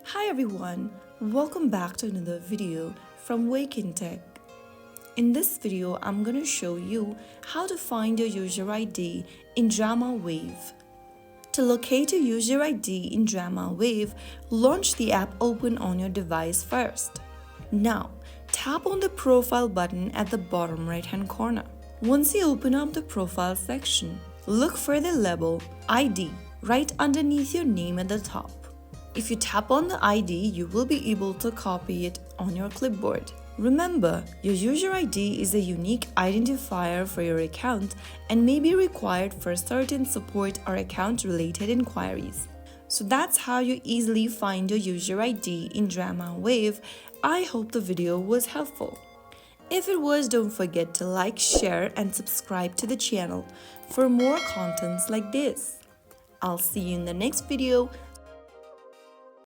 Hi everyone, welcome back to another video from Wake&Tech. In this video, I'm going to show you how to find your user ID in DramaWave. To locate your user ID in DramaWave, launch the app open on your device first. Now, tap on the profile button at the bottom right-hand corner. Once you open up the profile section, look for the label ID right underneath your name at the top. If you tap on the ID, you will be able to copy it on your clipboard. Remember, your user ID is a unique identifier for your account and may be required for certain support or account-related inquiries. So that's how you easily find your user ID in DramaWave. I hope the video was helpful. If it was, don't forget to like, share, and subscribe to the channel for more contents like this. I'll see you in the next video.